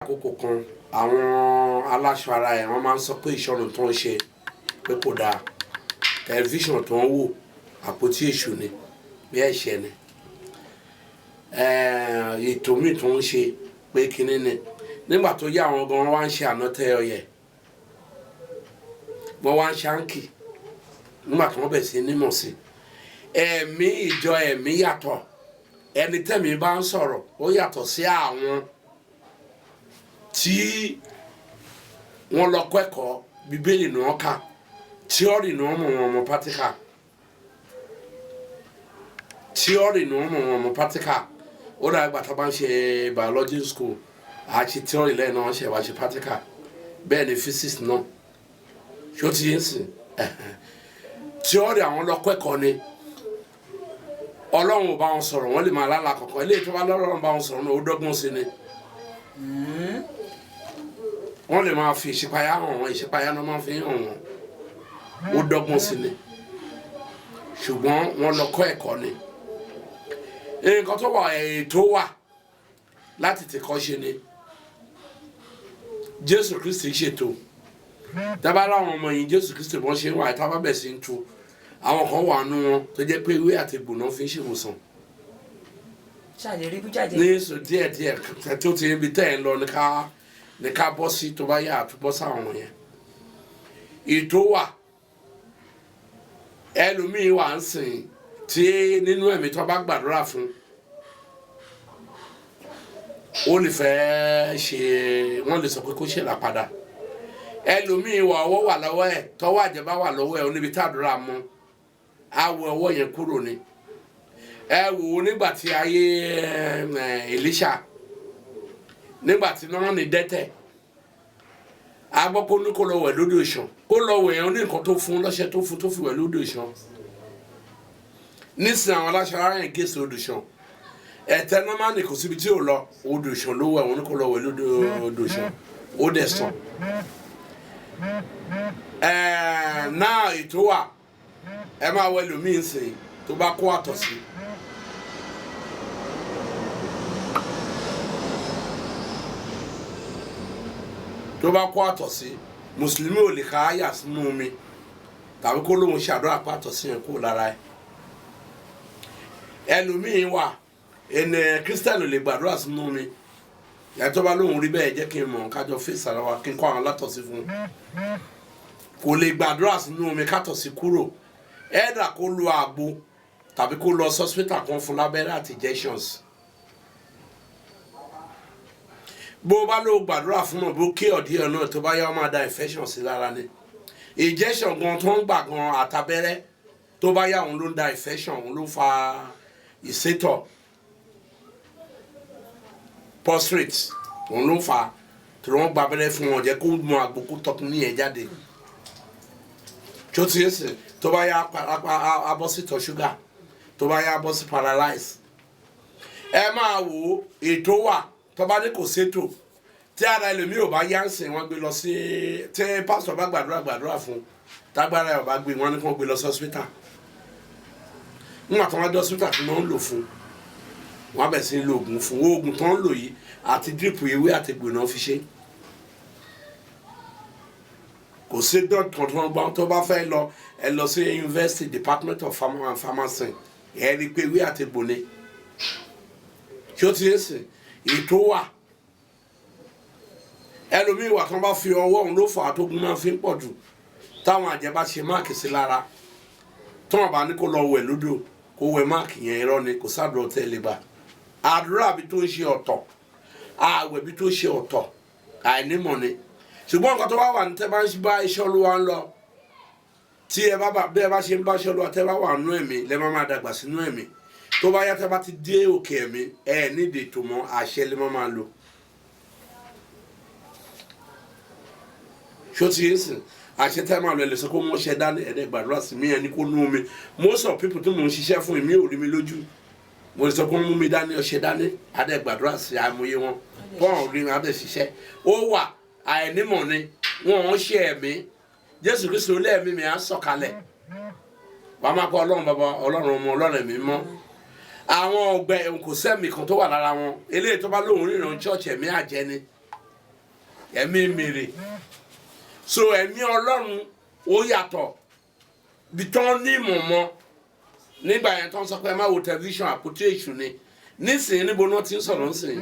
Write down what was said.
àkókò kan àwọn aláṣọ ara ẹ̀ wọ́n máa ń sọ pé ìṣọ́nà tó ń ṣe pé kò dáa, tẹlifíṣàn tó ń wò àpótí èṣù ni bí ẹ̀ṣẹ̀ ni, ètò míì tó ń ṣe pé kinní ni. Nígbà tó yá àwọn gan wá ń ṣe ànátẹ́ ọyẹ, wọ́n wá ń ṣáǹkì nígbà tí wọ́n bẹ̀ sí nímọ̀ sí. Ẹ̀mí ìjọ ẹ̀mí yàtọ̀, ẹni tẹ́mi bá ń sọ̀rọ̀ ó yàtọ̀ sí àwọn tí wọ́n lọ kẹ́kọ̀ọ́ bíbélì ni wọ́n kà, tíọ́rì ni wọ́n mọ̀ wọn mọ̀ pátíkà, tíọ́rì ni wọ́n mọ̀ wọn mọ̀ pátíkà. Ó dà ìgbà tá a bá ń ṣe biology school àti tíọ́rì lẹ́yìn náà wọ́n ṣe wá ṣe pátíkà, bẹ́ẹ̀ ni physics náà ṣó ti yé sìn. Tíọ́rì àwọn lọ kẹ́kọ̀ọ́ ni, Ọlọ́run ò bá wọn sọ̀rọ̀ wọ́n lè máa lálàá kọ̀ọ̀kan, eléyìí tó bá lọ́rọ̀ bá wọn sọ̀rọ̀ náà ó dọ́gbọ́n sí ni. Wọ́n lè máa fi ìṣípayá hàn wọ́n, ìṣípayá náà máa fi hàn wọ́n, ó dọ́gbọ́n sí ni, ṣùgbọ́n wọ́n lọ kọ́ ẹ̀kọ́ ni. Nǹkan tó wà ètò wà láti tìkọ́ ṣe ni. Jésù Kristi ṣètò, tábà láwọn ọmọ yìí Jésù Kristi bọ́n ṣe ń wà tábà bẹ̀ sí ń tu, àwọn kan wà nù wọn tó jẹ́ pé ewé àti egbò náà fi ń ṣèwòsàn. Ní èso díẹ̀díẹ̀ tó ti ibi tẹ́ ẹ̀ ń lọ ní ká bọ́ sí tó bá yà àtúbọ̀ sáwọn yẹn. Ètò wà, ẹlòmíín wà ń sìn tí nínú ẹ̀mí tó bá gbàdúrà fún ó lè fẹ́ ṣe, wọ́n lè sọ pé kó ṣèlà padà. Ẹlòmíín wà ọwọ́ wà lọ́wọ́ ẹ̀, tọ́wọ́ àjẹbá wà lọ́wọ́ ẹ̀ oníbi tàdúrà mọ́ á wọ ọwọ́ yẹn kúrò ni. Ẹ wò ó nígbà tí ayé Èlíṣà, nígbà tí náà ní dẹ́tẹ̀, a gbọ́ kó ní kó lọ wẹ̀ lódò ìṣàn, kó lọ wẹ̀ yẹn ní nǹkan tó fún lọ́ṣẹ́ tó fún tó fi wẹ̀ lódò ìṣàn. Nísìnyí àwọn aláṣọ ara yẹn gé sí odò ìṣàn, ẹ̀tẹ́ náà máa ní kò síbi tí ò lọ odò ìṣàn ló wẹ̀ wọ́n ní kó lọ wẹ̀ lódò ìṣàn, ó dẹ̀ sàn. Náà ètò wà, ẹ máa wẹ lómìn sìn tó bá kó àtọ̀ sí. Tó bá kó àtọ̀ sí, mùsùlùmí ò lè ká àyà sínú omi tàbí kó lóun ṣàdúrà pa àtọ̀ sí yẹn kó lára ẹ̀. Ẹlòmíín wà, ẹnì kírísítẹ́nì lè gbàdúrà sínú omi, ìyá tó bá lóun rí bẹ́ẹ̀ jẹ́ kí n mọ̀ kájọ fèsì ara wa kí n kọ́ àwọn alátọ̀sí fún un. Kò lè gbàdúrà sínú omi kátọ̀sí kúrò, ẹ̀dà kó lo àgbo tàbí kó lọ sọ́sítà kan fún lábẹ́rẹ́ àti injections. Bó bá ló gbàdúrà fún ọ bó kí ọ̀dí ẹ̀ náà tó bá yá ọ máa da infection sí lára ni. Injection gan tó ń gbà gan àtàbẹ́rẹ́ tó bá yá òun ló ń da infection, òun ló fa ìsétọ̀ prostate, òun ló fa tí wọ́n gba abẹ́rẹ́ fún wọn jẹ́ kó mọ àgbo kó tọkùn ní ẹ̀ jáde. Tó ti yé sè tó bá yá abọ́ sí tọ̀ ṣúgà, tó bá yá abọ́ sí paralyze. Ẹ máa wò ó, ètò wà tó bá ní kò sétò, tí ara ẹlòmíì ò bá yá ń sìn wọ́n gbé lọ sí, tí pásítọ̀ bá gbàdúrà fún tágbára ẹ̀ ò bá gbé wọn ní kí wọ́n gbé lọ sí hospital. Nígbà tí wọ́n dé hospital tí wọ́n ń lò fún, wọ́n bẹ̀ sí ń lo oògùn fún, oògùn tó ń lò yìí àti dírípù ewé àti egbò náà fi ṣe. Kò sí dọ́kítọ̀ tó ń gbọ́n tó bá fẹ́ lọ ẹ lọ sí University Department of Pharmacy ẹ rí i pé ewé àti egbò ni. Ṣé ó ti yé sìn? Ètò wà. Ẹlòmíì wà tó bá fi ọwọ́ òun ló fà á tó gun máa fi ń pọ̀ jù, táwọn àjẹ́ bá ṣe máàkì sí lára, tó wọn bá ní kó lọ wẹ̀ lódò kó wẹ̀ máàkì yẹn irọ́ ni, kò sádùn ọtẹ lè bà. Àdúrà bí tó ń ṣe ọ̀tọ̀, ààwẹ̀ bí tó ṣe ọ̀tọ̀, àìnímọ̀ ni. Ṣùgbọ́n nǹkan tó bá wà ní tẹ́ bá ń bá iṣẹ́ Olúwa ń lọ, tí ẹ bá ṣe ń bá iṣẹ́ Olúwa tẹ́ bá wà nínú ẹ̀mí lẹ́ máa dàgbà sínú ẹ̀mí. Tó bá yá tẹ́ bá ti dé òkè ẹ̀mí ẹ nídìí tó mọ àṣẹ lè máa lò. Ṣó ti yé sìn? Àṣẹ tẹ́ máa lọ ẹ lè sọ kó mọ́ ṣẹ dání ẹ̀dẹ́ gbàdúrà sí mi ẹni kó nú omi. Most of people tí mò ń ṣiṣẹ́ fún mi ò rí mi lójú, mo lè sọ kó mú mi dání ọṣẹ dání adẹ́ gbàdúrà sí àìmọye wọn bọ́ọ̀ rí mi adẹ́ ṣiṣẹ́. Ó wà àìnímọ̀ ni, wọn ò ṣe ẹ̀mí. Jésù Kristi olé ẹ̀mí mi á sọ̀kalẹ̀, wàá máa kọ́ Ọlọ́run bàbá, Ọlọ́run ọmọ, Ọlọ́run ẹ̀mí mọ́. Àwọn ọgbẹ́ kò sẹ́mi kan tó wà lára wọn, eléyìí tó bá lóun ríran church ẹ̀mí àjẹ́ ni. ẹ̀mí mèrè so ẹ̀mí Ọlọ́run ó yàtọ̀ bí tán ní mọ̀mọ́ nígbà yẹn tán sọ pé ẹ má wo tẹlifíṣàn àpótí èṣù ni nísìnyí níbo náà ti ń sọ̀rọ̀ nísìnyí